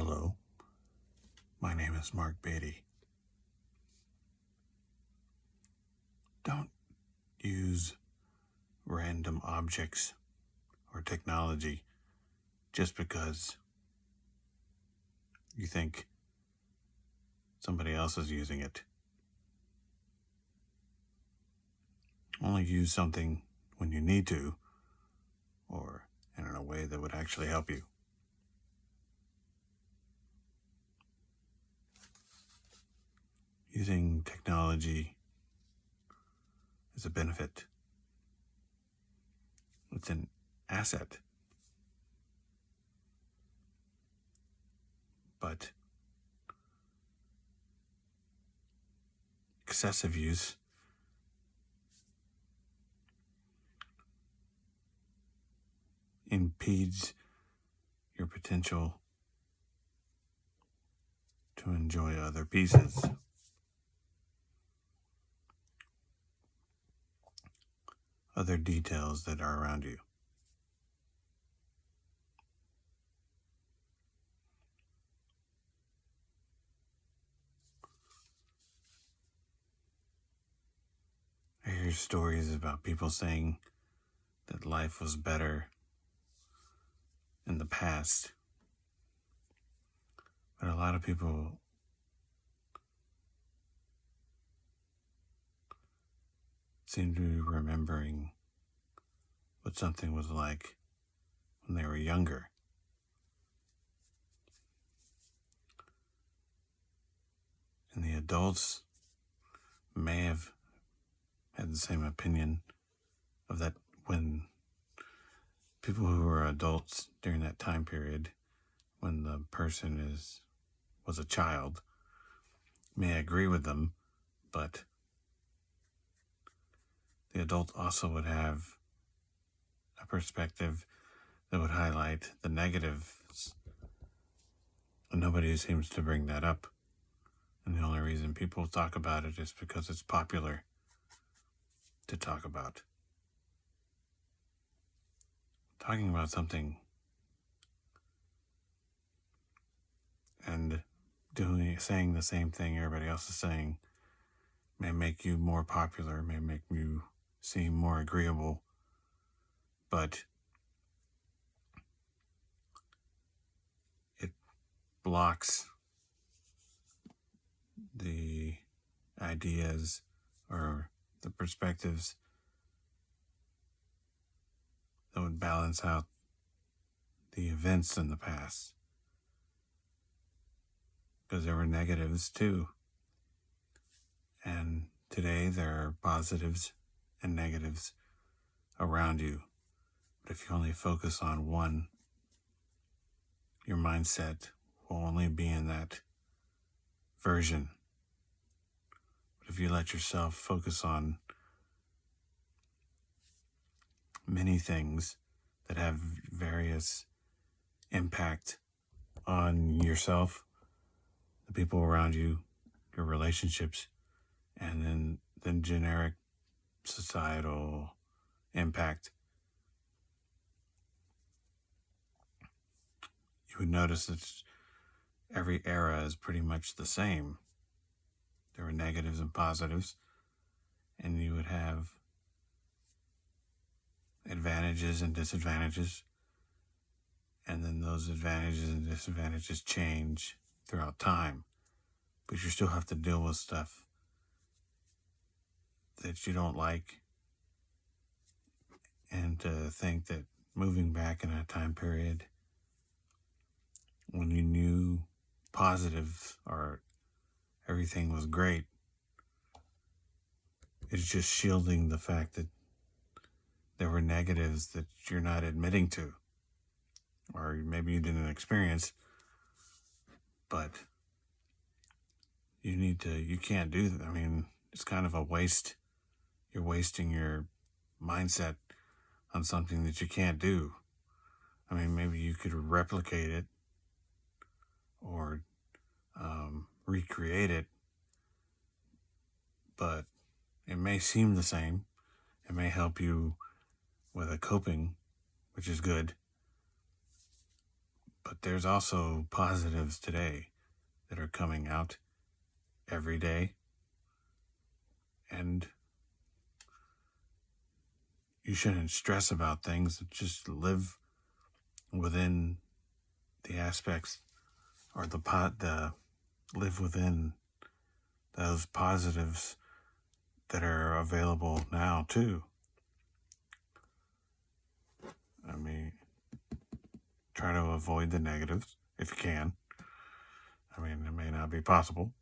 Hello, my name is Mark Beatty. Don't use random objects or technology just because you think somebody else is using it. Only use something when you need to, or in a way that would actually help you. Using technology is a benefit. It's an asset. But excessive use impedes your potential to enjoy other pieces. Other details that are around you. I hear stories about people saying that life was better in the past. But a lot of people seem to be remembering what something was like when they were younger. And the adults may have had the same opinion of that when people who were adults during that time period, when the person was a child, may agree with them, but the adult also would have a perspective that would highlight the negatives. And nobody seems to bring that up. And the only reason people talk about it is because it's popular to talk about. Talking about something and saying the same thing everybody else is saying may make you more popular, may make you seem more agreeable, but it blocks the ideas or the perspectives that would balance out the events in the past. Because there were negatives too. And today there are positives and negatives around you. But if you only focus on one, your mindset will only be in that version. But if you let yourself focus on many things that have various impact on yourself, the people around you, your relationships, and then generic societal impact, you would notice that every era is pretty much the same. There were negatives and positives, and you would have advantages and disadvantages, and then those advantages and disadvantages change throughout time, but you still have to deal with stuff that you don't like. And to think that moving back in a time period when you knew positive or everything was great, is just shielding the fact that there were negatives that you're not admitting to, or maybe you didn't experience, but you can't do that. I mean, it's kind of a waste. You're wasting your mindset on something that you can't do. I mean, maybe you could replicate it or recreate it, but it may seem the same. It may help you with a coping, which is good, But there's also positives today that are coming out every day. And you shouldn't stress about things. Just live within the aspects or the live within those positives that are available now too. I mean, try to avoid the negatives if you can. I mean, it may not be possible,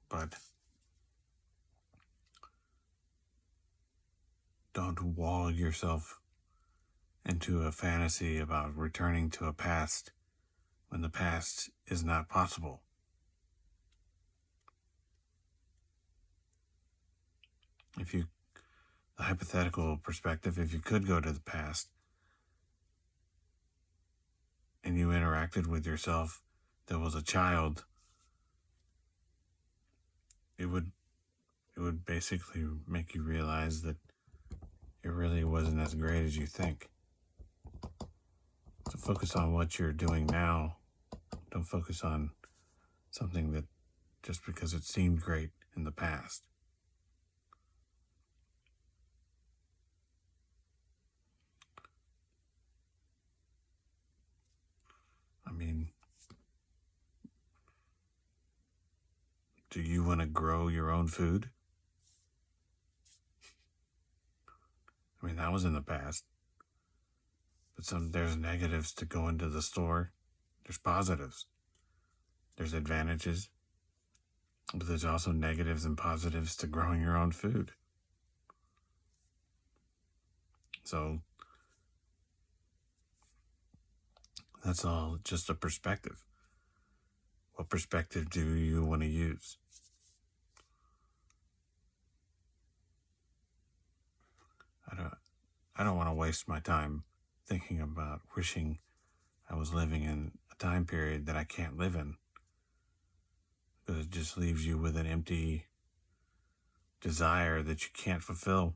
but don't wall yourself into a fantasy about returning to a past when the past is not possible. The hypothetical perspective, if you could go to the past and you interacted with yourself that was a child, it would basically make you realize that it really wasn't as great as you think. So focus on what you're doing now. Don't focus on something that just because it seemed great in the past. I mean, do you want to grow your own food? I mean, that was in the past. But there's negatives to going to the store. There's positives. There's advantages. But there's also negatives and positives to growing your own food. So that's all just a perspective. What perspective do you want to use? I don't want to waste my time thinking about wishing I was living in a time period that I can't live in, because it just leaves you with an empty desire that you can't fulfill.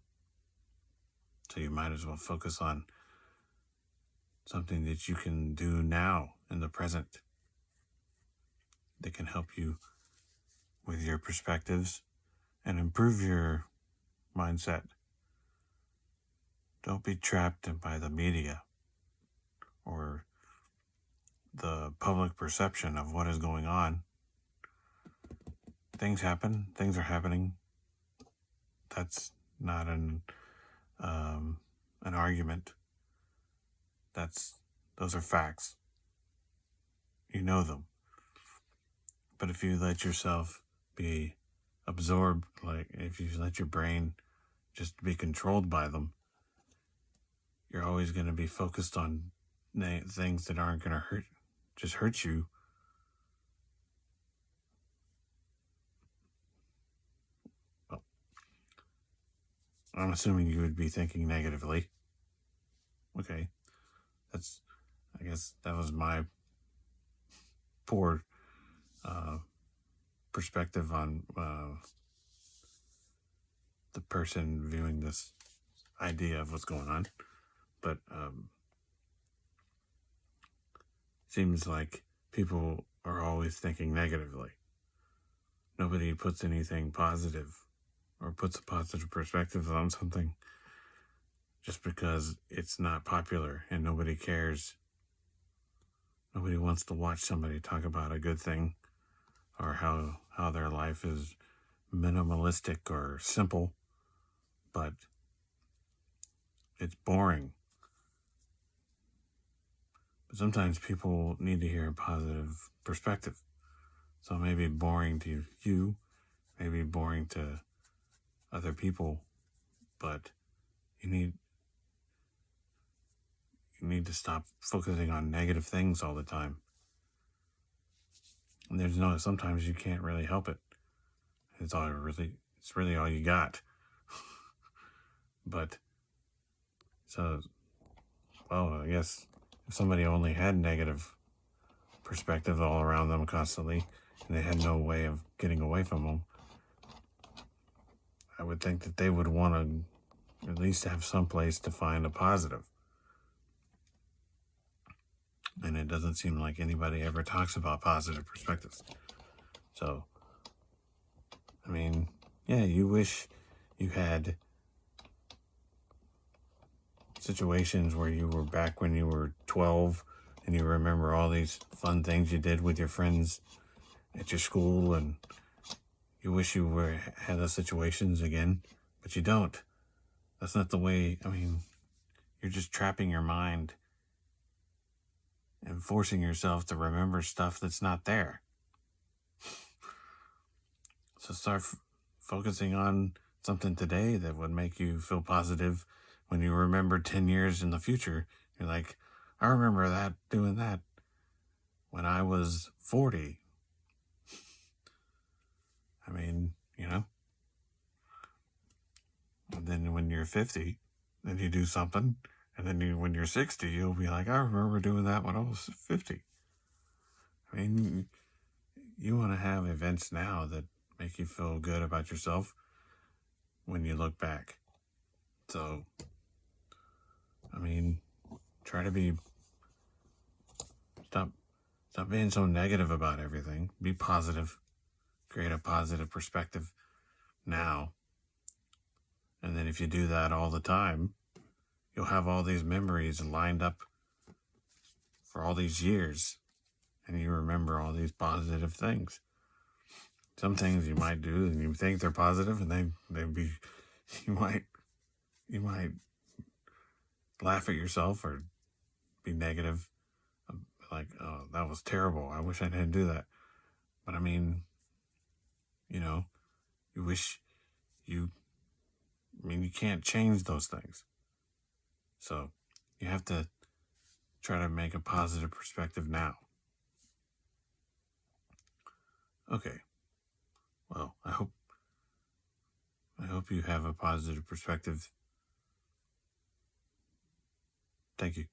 So you might as well focus on something that you can do now in the present that can help you with your perspectives and improve your mindset. Don't be trapped by the media or the public perception of what is going on. Things happen. Things are happening. That's not an argument. Those are facts. You know them. But if you let yourself be absorbed, like if you let your brain just be controlled by them, you're always going to be focused on things that aren't going to hurt you. Well, I'm assuming you would be thinking negatively. Okay. I guess that was my poor perspective on the person viewing this idea of what's going on. But seems like people are always thinking negatively. Nobody puts anything positive or puts a positive perspective on something just because it's not popular and nobody cares. Nobody wants to watch somebody talk about a good thing or how their life is minimalistic or simple, but it's boring. But sometimes people need to hear a positive perspective. So it may be boring to you, maybe boring to other people, but you need to stop focusing on negative things all the time. And sometimes you can't really help it. It's really all you got. But I guess if somebody only had negative perspective all around them constantly and they had no way of getting away from them, I would think that they would want to at least have some place to find a positive. And it doesn't seem like anybody ever talks about positive perspectives. So, I mean, yeah, you wish you had situations where you were back when you were 12 and you remember all these fun things you did with your friends at your school, and you wish you had those situations again, but you don't. That's not the way. I mean, you're just trapping your mind and forcing yourself to remember stuff that's not there. So start focusing on something today that would make you feel positive when you remember 10 years in the future. You're like, I remember that, doing that when I was 40. I mean, and then when you're 50, then you do something. And then when you're 60, you'll be like, I remember doing that when I was 50. I mean, you want to have events now that make you feel good about yourself when you look back. So, I mean, try to stop being so negative about everything. Be positive. Create a positive perspective now. And then if you do that all the time, you'll have all these memories lined up for all these years. And you remember all these positive things. Some things you might do and you think they're positive, and you might laugh at yourself or be negative, like, oh, that was terrible, I wish I didn't do that. But I mean, you wish you can't change those things. So you have to try to make a positive perspective now. Okay. Well, I hope you have a positive perspective. Thank you.